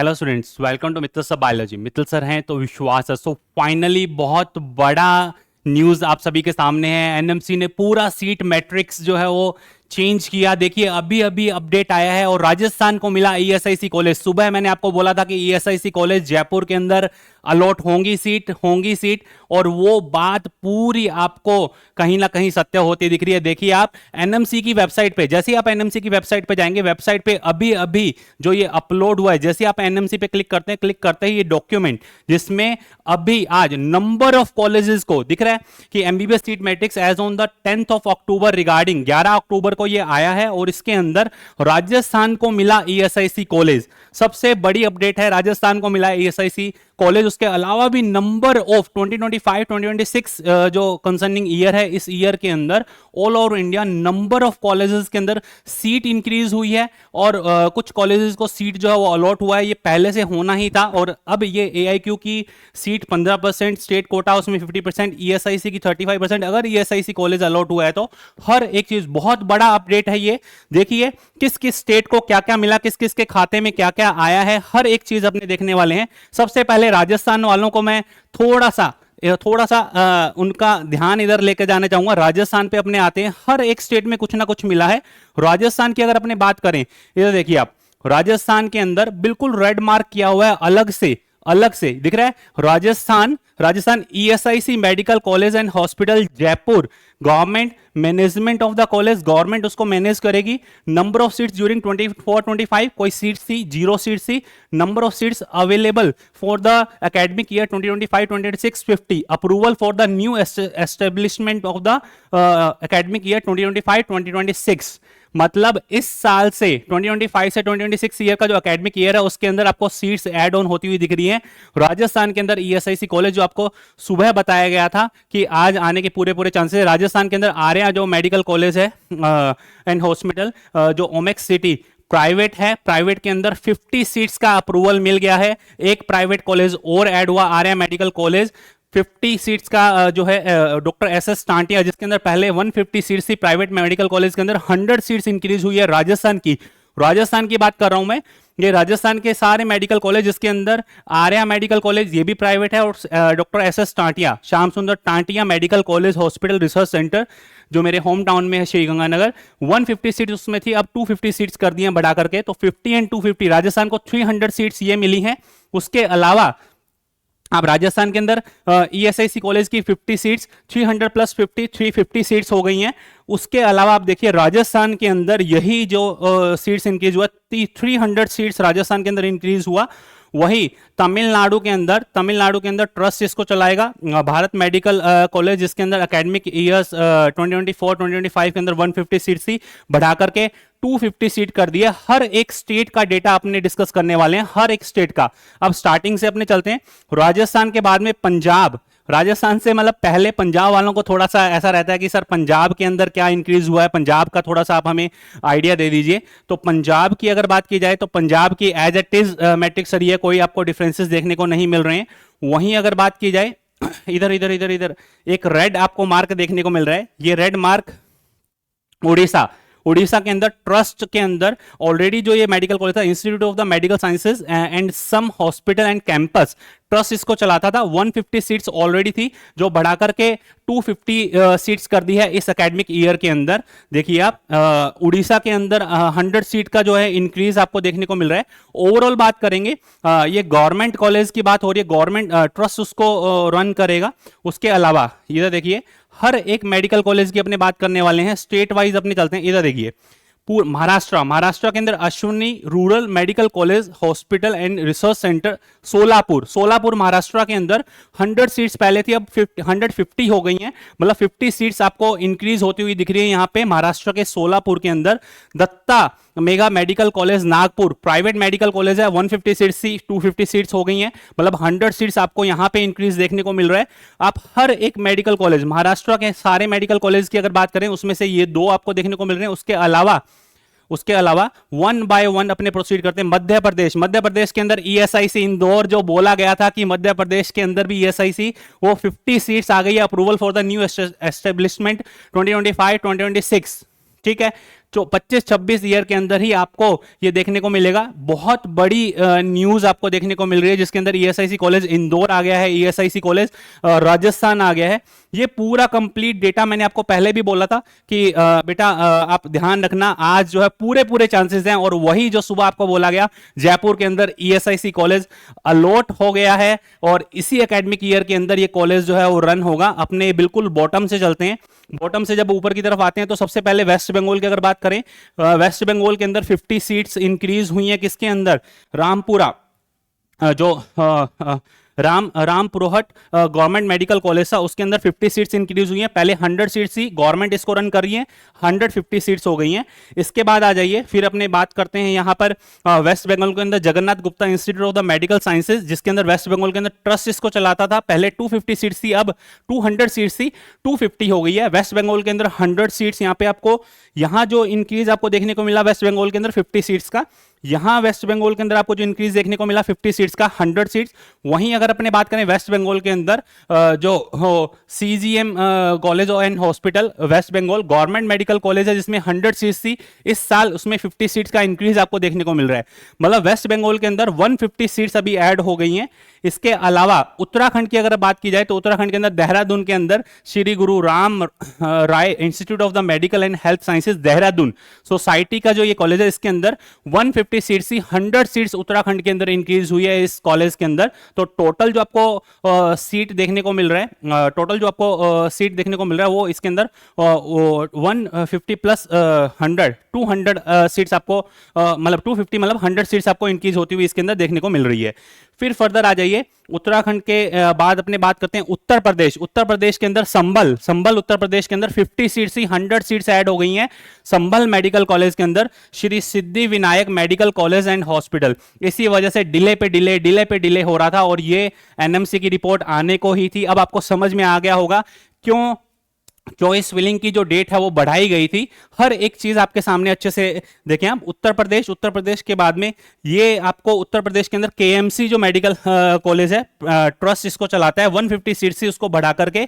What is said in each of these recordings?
Hello students, welcome to Mittal sir biology. Mittal sir हैं तो विश्वास है। सो फाइनली बहुत बड़ा न्यूज़ आप सभी के सामने है। एनएमसी ने पूरा सीट मैट्रिक्स जो है वो चेंज किया। देखिए अभी अभी अपडेट आया है और राजस्थान को मिला ईएसआईसी कॉलेज। सुबह मैंने आपको बोला था कि ईएसआईसी कॉलेज जयपुर के अंदर अलॉट होंगी सीट और वो बात पूरी आपको कहीं ना कहीं सत्य होती दिख रही है। देखिए आप एनएमसी की वेबसाइट पे, जैसे ही आप एनएमसी की वेबसाइट पे जाएंगे, वेबसाइट पे अभी अभी जो ये अपलोड हुआ है, जैसे आप एनएमसी पे क्लिक करते हैं, क्लिक करते ही ये डॉक्यूमेंट जिसमें अभी आज नंबर ऑफ कॉलेजेस को दिख रहा है कि MBBS seat matrix as on the 10th of October regarding 11 अक्टूबर को ये आया है और इसके अंदर राजस्थान को मिला ईएसआईसी कॉलेज। सबसे बड़ी अपडेट है, राजस्थान को मिला ईएसआईसी कॉलेज। उसके अलावा भी नंबर ऑफ 2025-2026 जो कंसर्निंग ईयर है, इस ईयर के अंदर all over India number of colleges के अंदर सीट इंक्रीज हुई है और कुछ कॉलेजेस को सीट जो है वो अलॉट हुआ है। ये पहले से होना ही था और अब ये एआईक्यू की सीट 15%, स्टेट कोटा उसमें 50%, ईएसआईसी की 35%। अगर ईएसआईसी कॉलेज अलॉट हुआ है तो हर एक चीज, बहुत बड़ा अपडेट है ये। देखिए किस किस स्टेट को क्या क्या मिला, किस किस के खाते में क्या क्या आया है, हर एक चीज अपने देखने वाले हैं। सबसे पहले राजस्थान वालों को मैं थोड़ा सा उनका ध्यान इधर लेके जाना चाहूंगा। राजस्थान पे अपने आते हैं, हर एक स्टेट में कुछ ना कुछ मिला है। राजस्थान की अगर अपने बात करें, इधर देखिए आप, राजस्थान के अंदर बिल्कुल रेड मार्क किया हुआ है, अलग से दिख रहा है Rajasthan ESIC medical college and hospital Jaipur. Government management of the college, government उसको मैनेज करेगी। नंबर ऑफ सीट्स ड्यूरिंग 24-25, कोई सीट्स थी, 0 सीट्स थी। Number of seats available for the academic year 2025-2026 50। Approval for the new establishment of the academic year 2025-2026। मतलब इस साल से 2025 से 2026 ईयर का जो एकेडमिक ईयर है उसके अंदर आपको सीट्स ऐड ऑन होती हुई दिख रही हैं। राजस्थान के अंदर ईएसआईसी कॉलेज जो आपको सुबह बताया गया था कि आज आने के पूरे चांसेस, राजस्थान के अंदर आ रहे हैं। जो मेडिकल कॉलेज है एंड हॉस्पिटल जो ओमेक्स सिटी प्राइवेट है, प्राइवेट के अंदर 50 सीट्स का अप्रूवल मिल गया है। एक प्राइवेट कॉलेज और ऐड हुआ, आर्या मेडिकल कॉलेज 50 सीट्स का जो है डॉक्टर एसएस टांटिया, जिसके अंदर पहले 150 सीट्स थी प्राइवेट मेडिकल कॉलेज के अंदर, 100 सीट्स इंक्रीज हुई है राजस्थान की बात कर रहा हूं मैं। ये राजस्थान के सारे मेडिकल कॉलेज, जिसके अंदर आर्या मेडिकल कॉलेज ये भी प्राइवेट है और डॉक्टर एसएस टांटिया, श्याम सुंदर Tantia medical college hospital research centre जो मेरे होम टाउन में है श्रीगंगानगर, 150 सीट्स उसमें थी, अब 250 सीट्स कर दी हैं बढ़ा करके, तो 50 एंड 250 राजस्थान को 300 सीट्स ये मिली हैं। उसके अलावा अब राजस्थान के अंदर ईएसआईसी कॉलेज की 50 सीट्स, 300 प्लस 50, 350 सीट्स हो गई हैं। उसके अलावा आप देखिए राजस्थान के अंदर यही जो सीट्स इंक्रीज हुआ, 300 सीट्स राजस्थान के अंदर इंक्रीज हुआ। वही तमिलनाडु के अंदर ट्रस्ट इसको चलाएगा, भारत मेडिकल कॉलेज, जिसके अंदर एकेडमिक ईयर्स 2024-2025 के अंदर 150 सीट थी, बढ़ा करके 250 सीट कर दिया। हर एक स्टेट का डेटा अपने डिस्कस करने वाले हैं, हर एक स्टेट का। अब स्टार्टिंग से अपने चलते हैं राजस्थान के बाद में पंजाब। राजस्थान से मतलब पहले पंजाब वालों को थोड़ा सा ऐसा रहता है कि सर पंजाब के अंदर क्या इंक्रीज हुआ है, पंजाब का थोड़ा सा आप हमें आइडिया दे दीजिए। तो पंजाब की अगर बात की जाए तो पंजाब की एज इट इज मैट्रिक्स रही है, कोई आपको डिफरेंसेस देखने को नहीं मिल रहे हैं। वहीं अगर बात की जाए इधर एक रेड आपको मार्क देखने को मिल रहा है, ये रेड मार्क उड़ीसा के अंदर ट्रस्ट के अंदर ऑलरेडी जो ये मेडिकल कॉलेज था, institute of the medical sciences and SUM hospital and campus, trust इसको चलाता था। 150 सीट्स ऑलरेडी थी जो बढ़ा करके 250 सीट्स कर दी है इस एकेडमिक ईयर के अंदर। देखिए आप उड़ीसा के अंदर 100 सीट का जो है इंक्रीज आपको देखने को मिल रहा है। ओवरऑल बात करेंगे, ये गवर्नमेंट कॉलेज की बात हो रही है, गवर्नमेंट ट्रस्ट उसको रन करेगा। उसके अलावा इधर देखिए हर एक मेडिकल कॉलेज की अपने बात करने वाले हैं, स्टेट वाइज अपने चलते हैं। इधर देखिए महाराष्ट्र के अंदर Ashwini rural medical college hospital and research centre Solapur Maharashtra के अंदर 100 सीट्स पहले थी, अब 150 हो गई हैं, मतलब 50 सीट्स आपको इंक्रीज होती हुई दिख रही है यहाँ पे महाराष्ट्र के सोलापुर के अंदर। Datta mega medical college Nagpur private medical college है, 150 सीट्स थी, 250 सीट्स हो गई हैं, मतलब 100 सीट्स आपको यहाँ पे इंक्रीज देखने को मिल रहा है। आप हर एक मेडिकल कॉलेज, महाराष्ट्र के सारे मेडिकल कॉलेज की अगर बात करें उसमें से ये 2 आपको देखने को मिल रहे हैं। उसके अलावा वन बाय वन अपने प्रोसीड करते हैं। मध्य प्रदेश के अंदर ईएसआईसी इंदौर, जो बोला गया था कि मध्य प्रदेश के अंदर भी ईएसआईसी, वो 50 सीट्स आ गई है। Approval for the new establishment 2025-2026, ठीक है। 25-26 ईयर के अंदर ही आपको ये देखने को मिलेगा। बहुत बड़ी न्यूज आपको देखने को मिल रही है, जिसके अंदर ईएसआईसी कॉलेज इंदौर आ गया है, ईएसआईसी कॉलेज राजस्थान आ गया है। ये पूरा कंप्लीट डेटा मैंने आपको पहले भी बोला था कि बेटा आप ध्यान रखना, आज जो है पूरे पूरे चांसेस हैं। और वही जो सुबह आपको बोला गया, जयपुर के अंदर ईएसआईसी कॉलेज अलॉट हो गया है और इसी एकेडमिक ईयर के अंदर ये कॉलेज जो है वो रन होगा। अपने बिल्कुल बॉटम से चलते हैं, बॉटम से जब ऊपर की तरफ आते हैं तो सबसे पहले वेस्ट बंगाल की अगर बात करें, वेस्ट बंगाल के अंदर 50 सीट्स इंक्रीज हुई हैं। किसके अंदर? रामपुरा, जो राम पुरोहित गवर्नमेंट मेडिकल कॉलेज था, उसके अंदर 50 सीट्स इंक्रीज हुई हैं। पहले 100 सीट्स थी, गवर्नमेंट इसको रन कर रही है, 150 सीट्स हो गई हैं। इसके बाद आ जाइए, फिर अपने बात करते हैं यहां पर वेस्ट बंगाल के अंदर Jagannath Gupta institute of the medical sciences, जिसके अंदर वेस्ट बंगाल के अंदर ट्रस्ट इसको चलाता था। पहले 250 सीट्स थी, अब 200 सीट्स थी, 250 हो गई है। वेस्ट बंगाल के अंदर 100 सीट्स, यहां पे आपको यहां जो इंक्रीज आपको देखने को मिला वेस्ट बंगाल के अंदर 50 सीट्स का, यहां वेस्ट बंगाल के अंदर आपको जो इंक्रीज देखने को मिला 50 सीट्स का, 100 सीट्स। वहीं अगर अपने बात करें वेस्ट बंगाल के अंदर जो CGM college and hospital west Bengal government medical college है, जिसमें 100 सीट्स थी, इस साल उसमें 50 सीट्स का इंक्रीज आपको देखने को मिल रहा है। मतलब वेस्ट बंगाल के अंदर 150 सीट्स अभी ऐड हो गई हैं। इसके अलावा उत्तराखंड की अगर बात की जाए तो उत्तराखंड के अंदर देहरादून के अंदर Shri Guru Ram Rai institute of the medical and health sciences Dehradun society का जो ये कॉलेज है, इसके अंदर 150 सीट्स थी, 100 सीट्स उत्तराखंड के अंदर इंक्रीज हुई है इस कॉलेज के अंदर। तो टोटल जो आपको सीट देखने को मिल रहा है, टोटल जो आपको सीट देखने को मिल रहा है वो इसके अंदर 150 प्लस 100 200 सीट्स आपको मतलब 250 मतलब 100 सीट्स आपको इंक्रीज होती हुई इसके अंदर देखने को मिल रही है। फिर फर्दर आ जाइए, उत्तराखंड के बाद अपने बात करते हैं उत्तर प्रदेश। उत्तर प्रदेश के अंदर संभल उत्तर प्रदेश के अंदर 50 सीट्स ही 100 सीट्स ऐड हो गई हैं। संभल मेडिकल कॉलेज के अंदर Shri Siddhi Vinayak medical college and hospital. इसी वजह से डिले पे डिले हो रहा था और ये एनएमसी की रिपोर्ट आने को ही थी। अब आपको समझ में आ गया होगा क्यों चॉइस फिलिंग की जो डेट है वो बढ़ाई गई थी। हर एक चीज आपके सामने अच्छे से देखें आप। उत्तर प्रदेश के बाद में ये आपको उत्तर प्रदेश के अंदर केएमसी जो मेडिकल कॉलेज है, ट्रस्ट इसको चलाता है, 150 सीट से उसको बढ़ा करके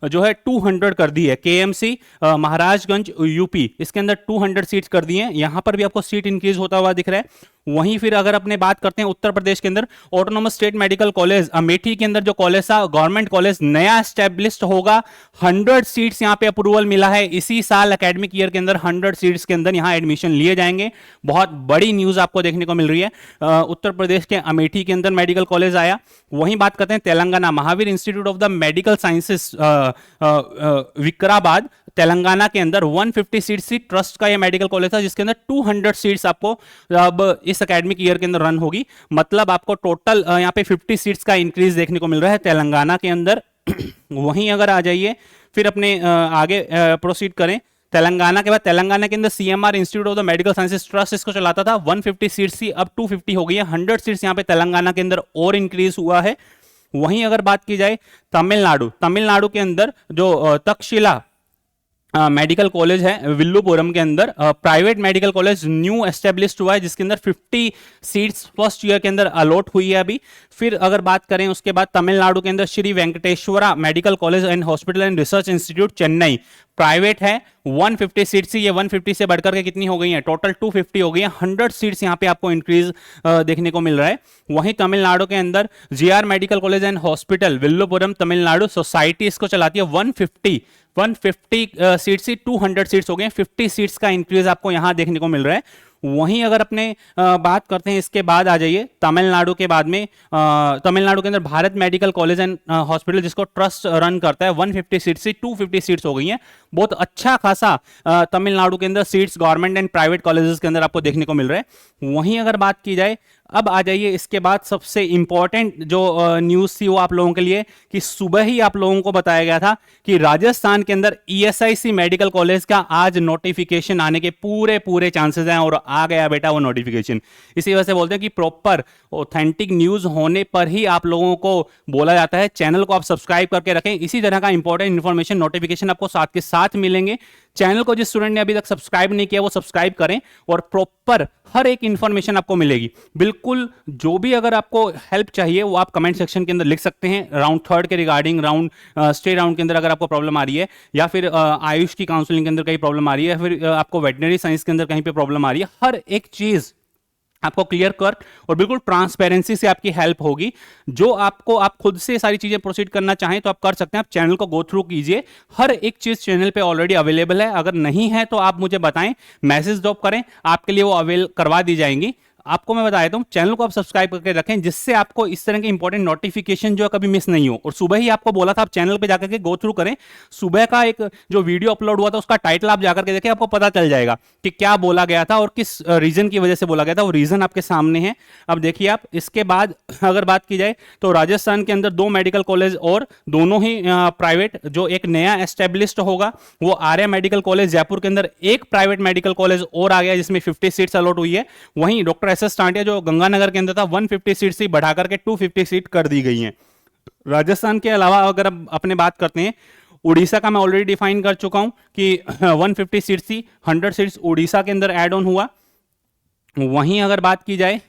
जो है 200 कर दी है। केएमसी महाराजगंज यूपी, इसके अंदर 200 सीट्स कर दी हैं। यहां पर भी आपको सीट इंक्रीज होता हुआ दिख रहा है। वहीं फिर अगर अपने बात करते हैं उत्तर प्रदेश के अंदर autonomous state medical college Amethi के अंदर जो कॉलेज था गवर्नमेंट कॉलेज नया एस्टेब्लिश्ड होगा, 100 सीट्स यहां पे अप्रूवल मिला है। इसी साल एकेडमिक ईयर के अंदर 100 सीट्स के अंदर यहां एडमिशन लिए जाएंगे। बहुत बड़ी न्यूज आपको देखने को मिल रही है। उत्तर प्रदेश के अमेठी के अंदर मेडिकल कॉलेज आया। वहीं बात करते हैं Telangana Mahavir institute of the medical sciences Vikarabad Telangana के अंदर 150 सीट्स थी। ट्रस्ट का यह मेडिकल कॉलेज था जिसके अंदर 200 सीट्स आपको अब इस एकेडमिक ईयर के अंदर रन होगी। मतलब आपको टोटल यहाँ पे 50 सीट्स का इंक्रीज देखने को मिल रहा है तेलंगाना के अंदर। वहीं अगर आ जाइए फिर अपने आगे प्रोसीड करें, तेलंगाना के बाद तेलंगाना के अंदर CMR institute of the medical sciences trust इसको चलाता था, 150 सीट्स थी, अब 250 हो गई है। 100 सीट्स यहाँ पे तेलंगाना के अंदर और इंक्रीज हुआ है। वहीं अगर बात की जाए तमिलनाडु के अंदर जो तक्षशिला मेडिकल कॉलेज है विल्लुपुरम के अंदर, private medical college new established हुआ है जिसके अंदर 50 सीट्स फर्स्ट ईयर के अंदर अलॉट हुई है अभी। फिर अगर बात करें उसके बाद तमिलनाडु के अंदर Shri Venkateswara medical college and hospital and research institute Chennai private है, 150 सीट्स ही, ये 150 से बढ़कर के कितनी हो गई है, टोटल 250 हो गई है। 100 सीट्स यहाँ पे आपको इंक्रीज देखने को मिल रहा है। वहीं तमिलनाडु के अंदर GR medical college and hospital Villupuram Tamil Nadu society इसको चलाती है, 150 सीट्स ही 200 सीट्स हो गए, 50 सीट्स का इंक्रीज आपको यहां देखने को मिल रहा है। वहीं अगर अपने बात करते हैं इसके बाद आ जाइए तमिलनाडु के बाद में तमिलनाडु के अंदर Bharat medical college and hospital जिसको ट्रस्ट रन करता है, 150 सीट्स से 250 सीट्स हो गई हैं। बहुत अच्छा खासा तमिलनाडु के अंदर seats government and private colleges के अंदर आपको देखने को मिल रहा है। वहीं अगर बात की जाए अब आ जाइए इसके बाद सबसे इंपॉर्टेंट जो न्यूज़ थी वो आप लोगों के लिए कि सुबह ही आप लोगों को बताया गया था कि राजस्थान के अंदर ईएसआईसी मेडिकल कॉलेज का आज नोटिफिकेशन आने के पूरे चांसेस हैं और आ गया बेटा वो नोटिफिकेशन। इसी वजह से बोलते हैं कि प्रॉपर ऑथेंटिक न्यूज़ होने पर ही आप लोगों को बोला जाता है। चैनल को आप सब्सक्राइब करके रखें, इसी तरह का इंपॉर्टेंट इन्फॉर्मेशन नोटिफिकेशन आपको साथ के साथ मिलेंगे। चैनल को जिस स्टूडेंट ने अभी तक सब्सक्राइब नहीं किया वो सब्सक्राइब करें और प्रॉपर हर एक इंफॉर्मेशन आपको मिलेगी बिल्कुल। जो भी अगर आपको हेल्प चाहिए वो आप कमेंट सेक्शन के अंदर लिख सकते हैं। राउंड थर्ड के रिगार्डिंग, राउंड स्टे राउंड के अंदर अगर आपको प्रॉब्लम आ रही है, या फिर आयुष की काउंसलिंग के अंदर कहीं प्रॉब्लम आ रही है, या फिर आपको वेटनरी साइंस के अंदर कहीं पे प्रॉब्लम आ रही है, हर एक चीज आपको क्लियर कट और बिल्कुल ट्रांसपेरेंसी से आपकी हेल्प होगी। जो आपको आप खुद से सारी चीजें प्रोसीड करना चाहें तो आप कर सकते हैं। आप चैनल को गो थ्रू कीजिए, हर एक चीज चैनल पे ऑलरेडी अवेलेबल है। अगर नहीं है तो आप मुझे बताएं, मैसेज ड्रॉप करें, आपके लिए वो अवेल करवा दी जाएंगी। आपको मैं बता देता हूं, चैनल को आप सब्सक्राइब करके रखें जिससे आपको इस तरह के इंपॉर्टेंट नोटिफिकेशन जो है कभी मिस नहीं हो। और सुबह ही आपको बोला था आप चैनल पे जाकर के गो थ्रू करें। सुबह का एक जो वीडियो अपलोड हुआ था उसका टाइटल आप जाकर के देखें, आपको पता चल जाएगा कि क्या बोला गया था और किस रीजन की वजह से बोला गया था। वो रीजन आपके सामने है। अब देखिए आप, इसके बाद अगर बात की जाए तो राजस्थान के अंदर 2 मेडिकल कॉलेज और दोनों ही प्राइवेट, जो एक नया एस्टेब्लिश्ड होगा वो आर्य मेडिकल कॉलेज जयपुर के अंदर, एक प्राइवेट मेडिकल कॉलेज और आ गया जिसमें 50 सीट्स अलॉट हुई है। वहीं डॉक्टर एस एस टांटिया जो गंगानगर के अंदर था 150 सीट से बढ़ाकर के 250 सीट कर दी गई हैं। राजस्थान के अलावा अगर अब अपने बात करते हैं, उड़ीसा का मैं ऑलरेडी डिफाइन कर चुका हूं कि 150 सीट थी, 100 सीट्स उड़ीसा के अंदर ऐड ऑन हुआ। वहीं अगर बात की जाए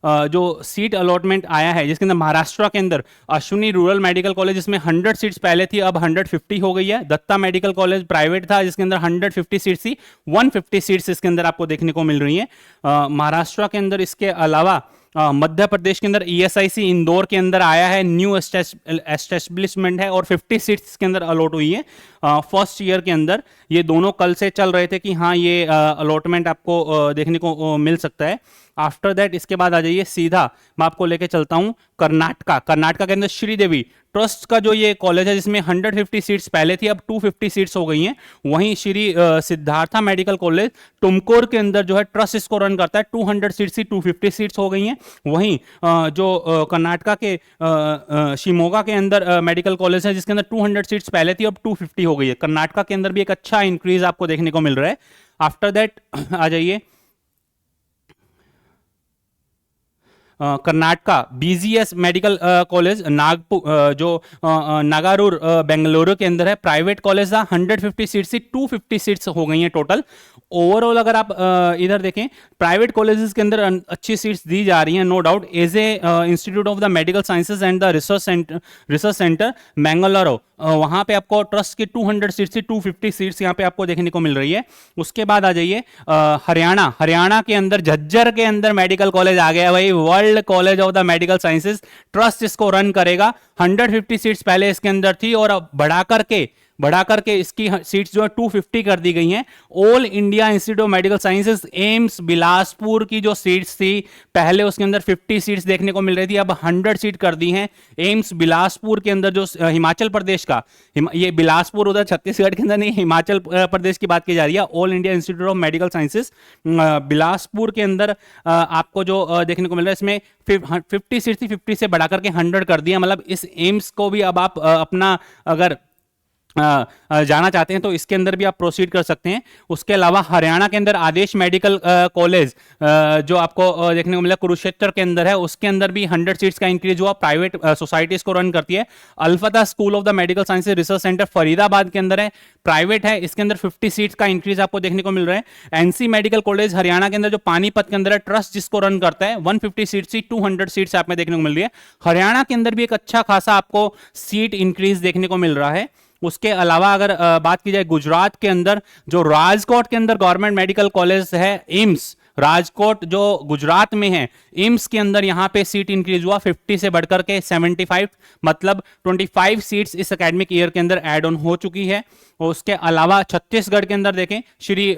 जो सीट अलॉटमेंट आया है जिसके अंदर महाराष्ट्र के अंदर अश्विनी रूरल मेडिकल कॉलेज, जिसमें 100 सीट्स पहले थी अब 150 हो गई है। दत्ता मेडिकल कॉलेज प्राइवेट था जिसके अंदर 150 सीट्स थी, 150 सीट्स इसके अंदर आपको देखने को मिल रही है महाराष्ट्र के अंदर। इसके अलावा मध्य प्रदेश के अंदर ईएसआईसी इंदौर के अंदर आया है, न्यू एस्टेब्लिशमेंट है और 50 सीट्स के अंदर अलॉट हुई है फर्स्ट ईयर के अंदर। ये दोनों कल से चल रहे थे कि हाँ ये अलॉटमेंट आपको देखने को मिल सकता है। आफ्टर दैट इसके बाद आ जाइए सीधा मैं आपको लेके चलता हूं कर्नाटका के अंदर श्रीदेवी ट्रस्ट का जो ये कॉलेज है जिसमें 150 सीट्स पहले थी अब 250 सीट्स हो गई हैं। वहीं श्री सिद्धार्था मेडिकल कॉलेज तुमकुर के अंदर जो है ट्रस्ट इसको रन करता है, 200 सीट्स थी 250 सीट्स हो गई हैं। वहीं जो कर्नाटका के शिमोगा के अंदर मेडिकल कॉलेज है जिसके अंदर 200 सीट्स पहले थी अब 250 हो गई है। कर्नाटका के अंदर भी एक अच्छा इंक्रीज आपको देखने को मिल रहा है। आफ्टर दैट आ जाइए Karnataka BGS medical college Nagpur जो नागारूर बेंगलुरु के अंदर है, प्राइवेट कॉलेज था, 150 सीट्स थी 250 सीट्स हो गई हैं टोटल। ओवरऑल अगर आप इधर देखें प्राइवेट कॉलेजेस के अंदर अच्छी सीट्स दी जा रही हैं no doubt. As a institute of the medical sciences and the research centre Mangalore, वहां पे आपको ट्रस्ट की 200 सीट्स थी 250 सीट्स यहाँ पे आपको देखने को मिल रही है। उसके बाद आ जाइए हरियाणा के अंदर झज्जर के अंदर मेडिकल कॉलेज आ गया भाई, world college of the medical sciences trust इसको रन करेगा। 150 सीट्स पहले इसके अंदर थी और अब बढ़ा करके इसकी सीट्स जो है 250 कर दी गई हैं। All India institute of medical sciences AIIMS Bilaspur की जो सीट्स थी पहले उसके अंदर 50 सीट्स देखने को मिल रही थी, अब 100 सीट कर दी हैं। एम्स बिलासपुर के अंदर जो हिमाचल प्रदेश का, ये बिलासपुर उधर छत्तीसगढ़ के अंदर नहीं, हिमाचल प्रदेश की बात की जा रही है। All India institute of medical sciences Bilaspur के अंदर आपको जो देखने को मिल रहा है इसमें 50 सीट्स थी 50 से बढ़ा करके 100 कर दिया। मतलब इस एम्स को भी अब आप अपना अगर जाना चाहते हैं तो इसके अंदर भी आप प्रोसीड कर सकते हैं। उसके अलावा हरियाणा के अंदर आदेश मेडिकल कॉलेज जो आपको देखने को मिला कुरुक्षेत्र के अंदर है, उसके अंदर भी 100 सीट्स का इंक्रीज हुआ, प्राइवेट सोसाइटीज को रन करती है। Alfatah school of the medical sciences research centre Faridabad के अंदर है, प्राइवेट है, इसके अंदर 50 सीट्स का इंक्रीज आपको देखने को मिल रहा है। एनसी मेडिकल कॉलेज हरियाणा के अंदर जो पानीपत के अंदर है, ट्रस्ट जिसको रन करता है, 150 सीट्स से 200 सीट्स आप में देखने को मिल रही है। हरियाणा के अंदर भी एक अच्छा खासा आपको सीट इंक्रीज देखने को मिल रहा है। उसके अलावा अगर बात की जाए गुजरात के अंदर जो राजकोट के अंदर गवर्नमेंट मेडिकल कॉलेज है एम्स, राजकोट जो गुजरात में है, एम्स के अंदर यहां पे सीट इंक्रीज हुआ 50 से बढ़कर के 75, मतलब 25 सीट्स इस एकेडमिक ईयर के अंदर ऐड ऑन हो चुकी है। और उसके अलावा छत्तीसगढ़ के अंदर देखें Shri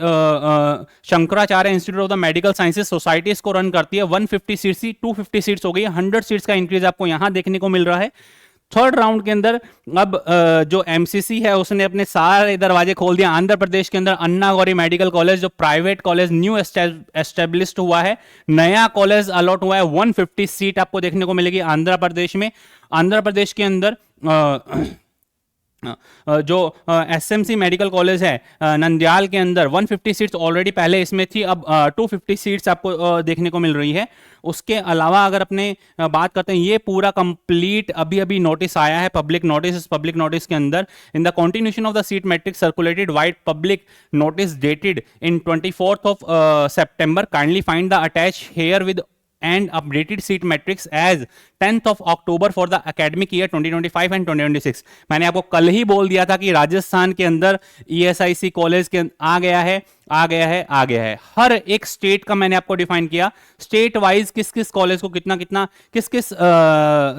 Shankaracharya institute of the medical sciences societies को रन करती है, 150 सीट्स 250 सीट्स हो गई है, 100 सीट्स का इंक्रीज आपको यहां देखने को मिल रहा है। थर्ड राउंड के अंदर अब जो एमसीसी है उसने अपने सारे दरवाजे खोल दिया। आंध्र प्रदेश के अंदर अन्ना गौरी मेडिकल कॉलेज जो प्राइवेट कॉलेज न्यू एस्टेब्लिश्ड हुआ है, नया कॉलेज अलॉट हुआ है, 150 सीट आपको देखने को मिलेगी आंध्र प्रदेश में। आंध्र प्रदेश के अंदर जो एसएमसी मेडिकल कॉलेज है नंदयाल के अंदर 150 सीट्स ऑलरेडी पहले इसमें थी, अब 250 सीट्स आपको देखने को मिल रही है। उसके अलावा अगर अपने बात करते हैं, ये पूरा कंप्लीट अभी अभी नोटिस आया है, पब्लिक नोटिस। इस पब्लिक नोटिस के अंदर in the continuation of the seat matrix circulated wide public notice dated in 24th of September, kindly find the attach here with and updated seat matrix as 10th of October for the academic year 2025 and 2026। मैंने आपको कल ही बोल दिया था कि राजस्थान के अंदर ESIC college के आ गया है, आ गया है, आ गया है। हर एक स्टेट का मैंने आपको डिफाइन किया, स्टेट वाइज किस किस कॉलेज को कितना कितना, किस किस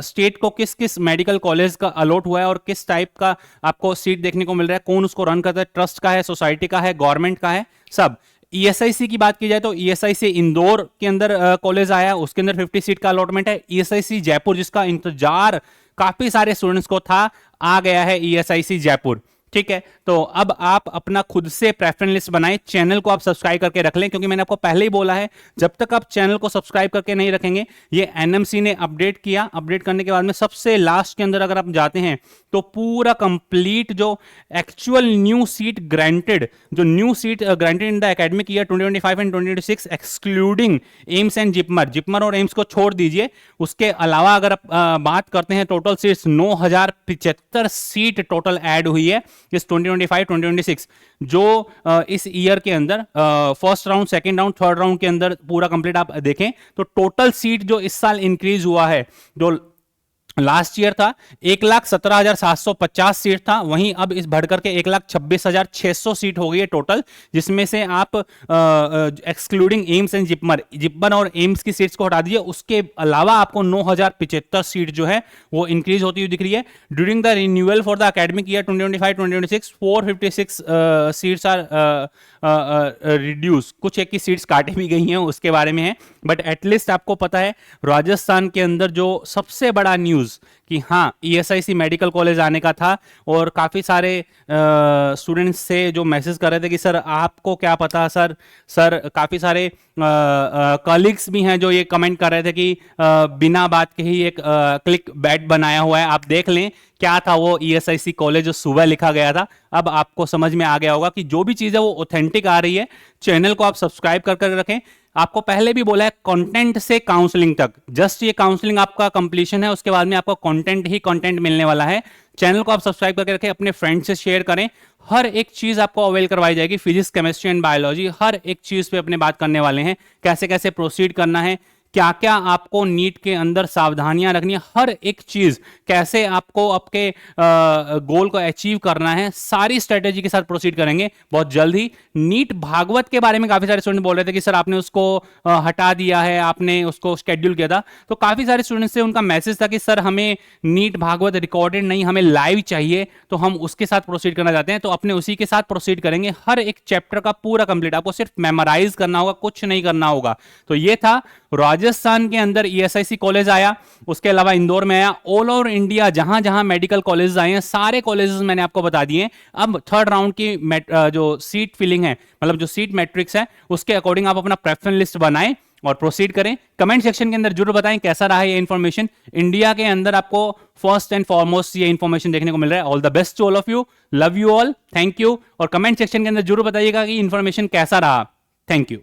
स्टेट को किस किस मेडिकल कॉलेज का अलॉट हुआ है और किस टाइप का आपको सीट देखने को मिल रहा है, कौन उसको रन करता है, ट्रस्ट का है, सोसाइटी का है, गवर्नमेंट का है, सब। ईएसआईसी की बात की जाए तो ईएसआईसी इंदौर के अंदर कॉलेज आया, उसके अंदर 50 सीट का अलॉटमेंट है। ईएसआईसी जयपुर, जिसका इंतजार काफी सारे स्टूडेंट्स को था, आ गया है ईएसआईसी जयपुर। ठीक है, तो अब आप अपना खुद से प्रेफरेंस लिस्ट बनाएं, चैनल को आप सब्सक्राइब करके रख लें, क्योंकि मैंने आपको पहले ही बोला है जब तक आप चैनल को सब्सक्राइब करके नहीं रखेंगे, ये एनएमसी ने अपडेट किया, अपडेट करने के बाद में सबसे लास्ट के अंदर अगर आप जाते हैं तो पूरा कंप्लीट जो एक्चुअल न्यू सीट ग्रांटेड, जो new seat granted in the academic year 2025 and 2026 excluding AIIMS and JIPMER और एम्स को छोड़ दीजिए, उसके अलावा अगर आप बात करते हैं total seats 9075 seat total add हुई है इस 2025-2026 जो इस ईयर के अंदर first round, second round, third round के अंदर पूरा कंप्लीट आप देखें तो टोटल सीट जो इस साल इंक्रीज हुआ है, जो लास्ट ईयर था 1,17,750 सीट था, वहीं अब इस बढ़कर के 1,26,600 सीट हो गई है टोटल, जिसमें से आप एक्सक्लूडिंग एम्स एंड जिपमर और एम्स की सीट्स को हटा दीजिए, उसके अलावा आपको 9,075 सीट जो है वो इंक्रीज होती हुई दिख रही है। During the renewal for the academic year 2025-2026 456 seats are reduce, कुछ एक की सीट्स काटी भी गई हैं, उसके बारे में है, बट एटलीस्ट आपको पता है राजस्थान के अंदर जो सबसे बड़ा न्यूज कि हाँ ईएसआईसी मेडिकल कॉलेज आने का था, और काफी सारे स्टूडेंट्स से जो मैसेज कर रहे थे कि सर आपको क्या पता, सर काफी सारे कलीग्स भी हैं जो ये कमेंट कर रहे थे कि बिना बात के ही एक क्लिक बैट बनाया हुआ है, आप देख लें क्या था वो ईएसआईसी कॉलेज जो सुबह लिखा गया था। अब आपको समझ में आ गया होगा कि जो भी चीज है वो ऑथेंटिक आ रही है। चैनल को आप सब्सक्राइब कर रखें। आपको पहले भी बोला है कंटेंट से काउंसलिंग तक, जस्ट ये काउंसलिंग आपका कंप्लीशन है, उसके बाद में आपको कंटेंट ही कंटेंट मिलने वाला है। चैनल को आप सब्सक्राइब करके रखें, अपने फ्रेंड्स से शेयर करें, हर एक चीज आपको अवेल करवाई जाएगी, फिजिक्स, केमिस्ट्री एंड बायोलॉजी, हर एक चीज पे अपने बात करने वाले हैं, कैसे कैसे प्रोसीड करना है, क्या क्या आपको नीट के अंदर सावधानियां रखनी है, हर एक चीज कैसे आपको आपके गोल को अचीव करना है, सारी स्ट्रेटेजी के साथ प्रोसीड करेंगे बहुत जल्द ही। नीट भागवत के बारे में काफी सारे स्टूडेंट बोल रहे थे कि सर आपने उसको हटा दिया है, आपने उसको शेड्यूल किया था, तो काफी सारे स्टूडेंट्स से उनका मैसेज था कि सर हमें नीट भागवत रिकॉर्डेड नहीं, हमें लाइव चाहिए, तो हम उसके साथ प्रोसीड करना चाहते हैं, तो अपने उसी के साथ प्रोसीड करेंगे। हर एक चैप्टर का पूरा कंप्लीट, आपको सिर्फ मेमोराइज करना होगा, कुछ नहीं करना होगा। तो ये था राजस्थान के अंदर ईएसआईसी कॉलेज आया, उसके अलावा इंदौर में आया, ऑल ओवर इंडिया जहां जहां मेडिकल कॉलेज आए हैं सारे कॉलेजेस मैंने आपको बता दिए। अब थर्ड राउंड की जो सीट फिलिंग है, मतलब जो सीट मैट्रिक्स है, उसके अकॉर्डिंग आप अपना प्रेफरेंस लिस्ट बनाएं और प्रोसीड करें। कमेंट सेक्शन के अंदर जरूर बताएं कैसा रहा ये इन्फॉर्मेशन। इंडिया के अंदर आपको फर्स्ट एंड फॉरमोस्ट ये इन्फॉर्मेशन देखने को मिल रहा है। All the best to all of you, love you all, thank you. और कमेंट सेक्शन के अंदर जरूर बताइएगा कि इन्फॉर्मेशन कैसा रहा। Thank you.